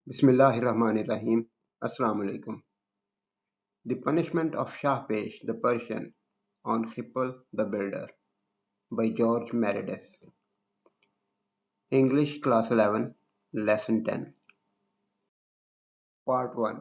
Bismillahirrahmanirrahim. Assalamu alaikum. The Punishment of Shahpesh the Persian on Hippel the Builder by George Meredith. English Class 11 Lesson 10 Part 1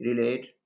relate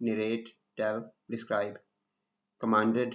narrate, tell, describe, commanded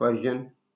Persian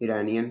Iranian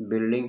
building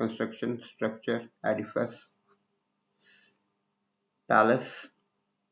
construction, structure, edifice, palace,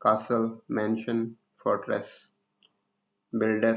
castle, mansion, fortress, builder,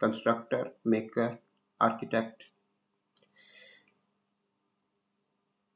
constructor, maker, architect.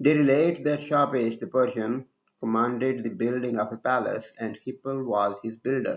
They relate that Shahpesh the Persian commanded the building of a palace and Hippel was his builder.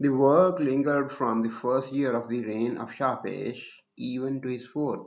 The work lingered from the first year of the reign of Shahpesh even to his fourth.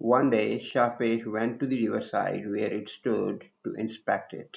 One day, Shahpesh went to the riverside where it stood to inspect it.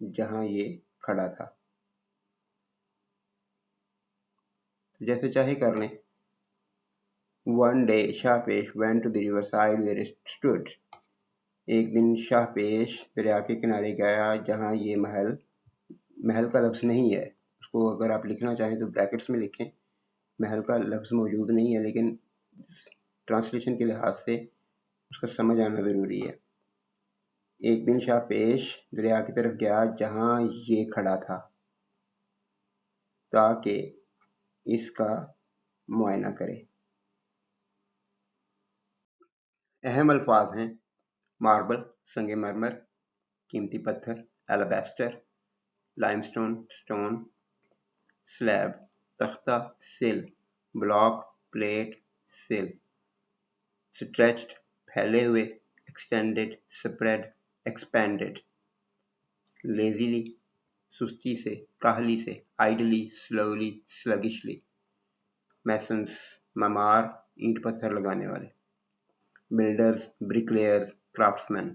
جہاں یہ کھڑا تھا. جیسے چاہے کر لیں. One day شاہپیش went to the riverside where it stood. ایک دن شاہپیش دریا کے کنارے گیا جہاں یہ محل کا لفظ نہیں ہے. اس کو اگر آپ لکھنا چاہیں تو بریکٹس میں لکھیں. محل کا لفظ موجود نہیں ہے لیکن ٹرانسلیشن کے لحاظ سے اس کا سمجھ آنا ضروری ہے. ایک دن شاہپیش دریا کی طرف گیا جہاں یہ کھڑا تھا تاکہ اس کا معائنہ کرے. اہم الفاظ ہیں ماربل سنگ مرمر، قیمتی پتھر ایلابیسٹر، لائم سٹون، سلیب تختہ، سل بلاک، پلیٹ، سل. اسٹریچڈ پھیلے ہوئے، ایکسٹینڈڈ، سپریڈ، ایکسپینڈڈ. لیزیلی سستی سے، کاہلی سے، آئیڈلی، سلولی، سلگشلی. میسنز معمار، اینٹ پتھر لگانے والے. Builders, bricklayers, craftsmen.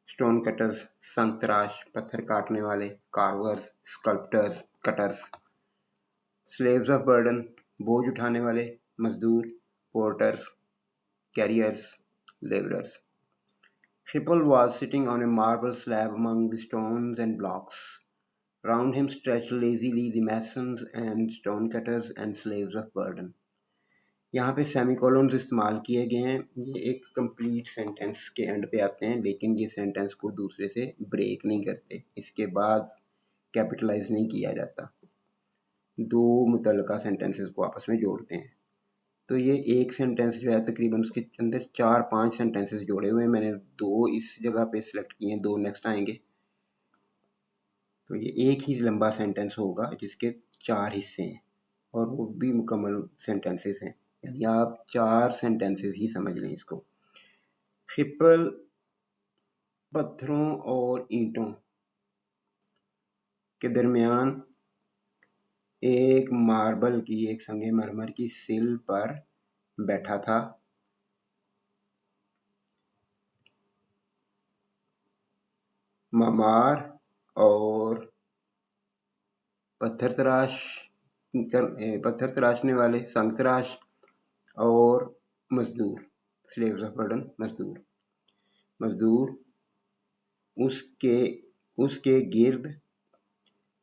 Stone cutters, سنگ تراش پتھر کاٹنے والے. Carvers, sculptors, cutters. Slaves of burden, بوجھ اٹھانے والے، مزدور. Porters, carriers, labourers. Cripple was sitting on a marble slab among the stones and blocks. Round him stretched lazily the masons and stonecutters and slaves of burden. یہاں پہ semi کولونز استعمال کیے گئے ہیں. یہ ایک کمپلیٹ سینٹینس کے اینڈ پہ آتے ہیں لیکن یہ سینٹینس کو دوسرے سے بریک نہیں کرتے. اس کے بعد کیپٹلائز نہیں کیا جاتا. دو متعلقہ سینٹینسز کو آپس میں جوڑتے ہیں. تو یہ ایک سینٹینس جو ہے تقریباً اس کے اندر 4-5 سینٹینسز جوڑے ہوئے ہیں. میں نے 2 اس جگہ پہ سلیکٹ کیے ہیں، 2 نیکسٹ آئیں گے. تو یہ ایک ہی لمبا سینٹینس ہوگا جس کے 4 حصے ہیں اور وہ بھی مکمل سینٹینسز ہیں. یعنی آپ 4 سینٹینسز ہی سمجھ لیں اس کو. خپل پتھروں اور اینٹوں کے درمیان ایک ماربل کی، ایک سنگ مرمر کی سل پر بیٹھا تھا. معمار اور پتھر تراشنے والے، سنگ تراش اور مزدور، سلیوز آف برڈن، مزدور اس کے گرد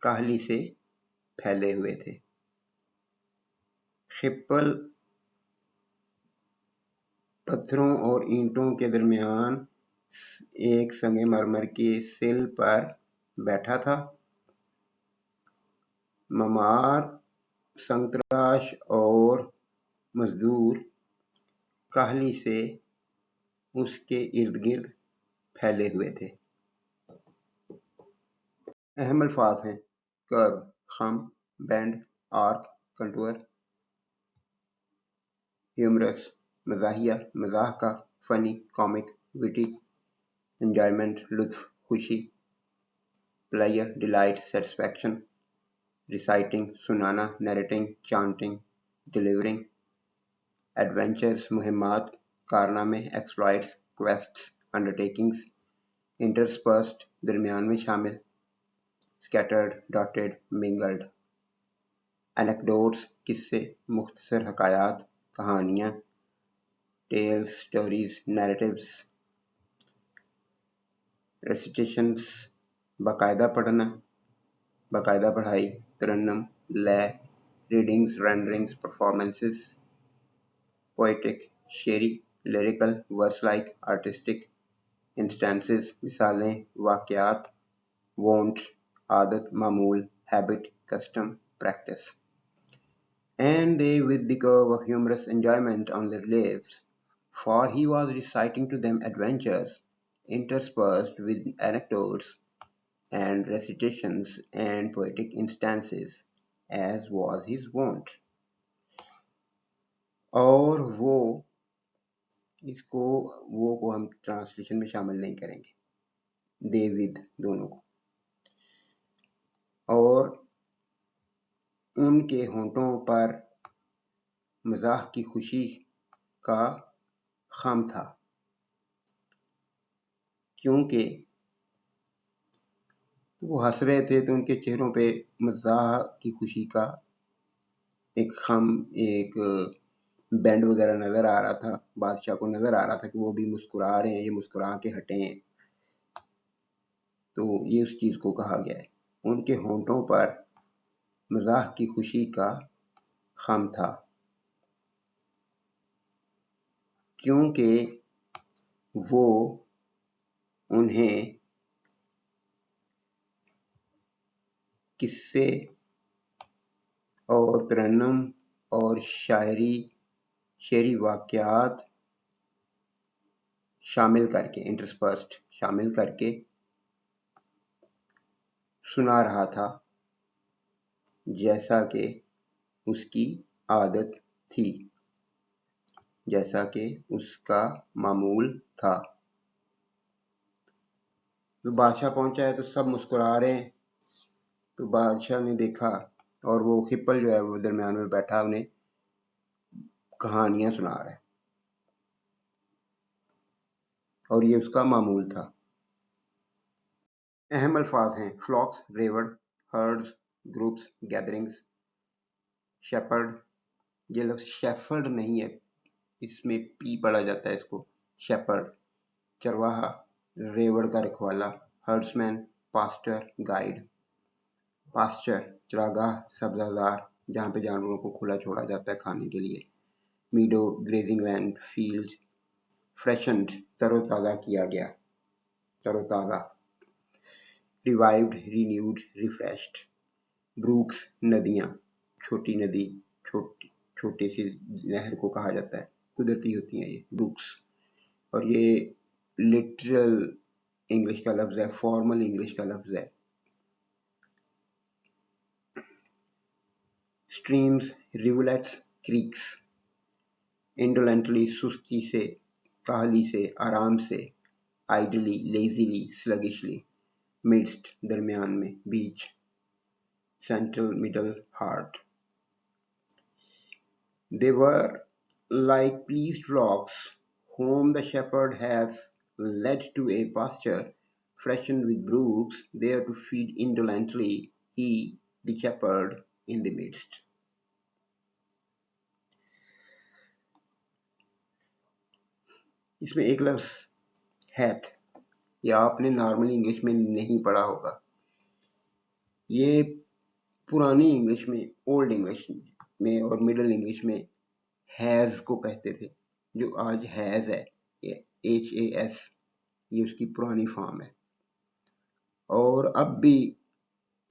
کاہلی سے پھیلے ہوئے تھے. خپل پتھروں اور اینٹوں کے درمیان ایک سنگ مرمر کی سل پر بیٹھا تھا. معمار، سنگ تراش اور مزدور کاہلی سے اس کے ارد گرد پھیلے ہوئے تھے. اہم الفاظ ہیں کرو، خم، بینڈ، آرک، کنٹور. ہیومرس مزاحیہ، مزاح کا. فنی، کامک، وٹی. انجوائمنٹ لطف، خوشی. Player delight, satisfaction. ریسائٹنگ سنانا. نیریٹنگ چانٹنگ. ڈیلیورنگ. ایڈونچرز مہمات، کارنامے. ایکسپلائٹس کویسٹس، انڈرٹیکنگز. انٹرسپرسڈ درمیان میں شامل. Scattered, dotted, منگلڈ. اینیکڈوٹس قصے، مختصر حکایات، کہانیاں. Tells, stories, narratives. ریسیٹیشنز باقاعدہ پڑھنا، باقاعدہ پڑھائی. ترنم، لے. Readings, رینڈرنگز، performances. پوئٹک شعری، لیریکل، ورس لائک، آرٹسٹک. انسٹانسز مثالیں، واقعات. وونٹ عادت، معمول. Habit custom, practice. And they with the curve of humorous enjoyment on their lips, for he was reciting to them adventures interspersed with anecdotes and recitations and poetic instances, as was his wont. اور وہ کو ہم translation میں شامل نہیں کریں گے. دے with دونوں کو. اور ان کے ہونٹوں پر مزاح کی خوشی کا خم تھا، کیونکہ وہ ہنس رہے تھے تو ان کے چہروں پہ مزاح کی خوشی کا ایک بینڈ وغیرہ نظر آ رہا تھا. بادشاہ کو نظر آ رہا تھا کہ وہ بھی مسکرا رہے ہیں, یہ مسکرا کے ہٹے ہیں. تو یہ اس چیز کو کہا گیا ہے. ان کے ہونٹوں پر مزاح کی خوشی کا خم تھا, کیونکہ وہ انہیں قصے اور ترنم اور شعری واقعات شامل کر کے سنا رہا تھا, جیسا کہ اس کی عادت تھی, جیسا کہ اس کا معمول تھا. تو بادشاہ پہنچا ہے تو سب مسکرا رہے ہیں. تو بادشاہ نے دیکھا اور وہ خپل جو ہے وہ درمیان میں بیٹھا انہیں کہانیاں سنا رہا ہے, اور یہ اس کا معمول تھا. اہم الفاظ ہیں فلاکس, ریوڑ, ہرڈز, گروپس, گیدرنگز. شیپرڈ, یہ لفظ شیفرڈ نہیں ہے, اس میں پی پڑا جاتا ہے اس کو, شیپرڈ. چرواہا, ریوڑ کا رکھوالا. ہرڈسمین, پاسٹر, گائیڈ. پاسچر, چراگاہ, سبزہ زار جہاں پہ جانوروں کو کھلا چھوڑا جاتا ہے کھانے کے لیے. Meadow, grazing land, field. Freshened, تر و تازہ کیا گیا, تر و تازہ. Revived, renewed, refreshed. بروکس, ندیاں, چھوٹی ندی, چھوٹی سی نہر کو کہا جاتا ہے, قدرتی ہوتی ہیں یہ بروکس. اور یہ لٹرل انگلش کا لفظ ہے, فارمل انگلش کا لفظ ہے. Streams, ریولیٹس, cracks. انڈولنٹلی, سستی سے, کاہلی سے, آرام سے. آئیڈلی, لیزیلی, سلگشلی. مڈسٹ, درمیان میں, بیچ. Central, middle, heart. They were like pleased flocks whom the shepherd has led to a pasture freshened with brooks, there to feed indolently, he, the shepherd, in the midst. اس میں ایک لفظ ہیتھ, یہ آپ نے نارمل انگلش میں نہیں پڑھا ہوگا. یہ پرانی انگلش میں, اولڈ انگلش میں اور مڈل انگلش میں ہیز کو کہتے تھے, جو آج ہیز ہے, HAS, یہ اس کی پرانی فارم ہے. اور اب بھی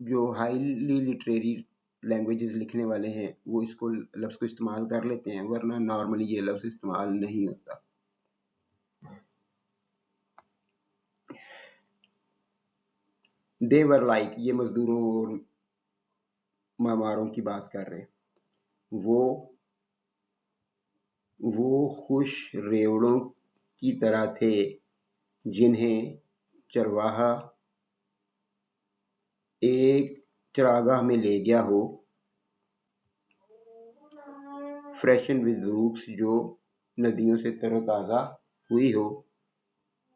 جو ہائیلی لٹریری لینگویجز لکھنے والے ہیں وہ اس کو لفظ کو استعمال کر لیتے ہیں, ورنہ نارملی یہ لفظ استعمال نہیں ہوتا. They were like, یہ مزدوروں اور معماروں کی بات کر رہے ہیں. وہ خوش ریوڑوں کی طرح تھے جنہیں چرواہا ایک چراگاہ میں لے گیا ہو. فریشن ود بروکس, جو ندیوں سے تر و تازہ ہوئی ہو.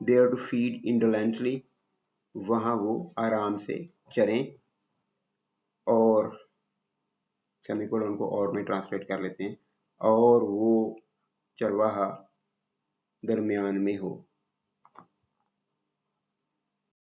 There to feed indolently, وہاں وہ آرام سے چریں. اور سیمیکولن کو اور میں ٹرانسلیٹ کر لیتے ہیں, اور وہ چرواہا درمیان میں ہو.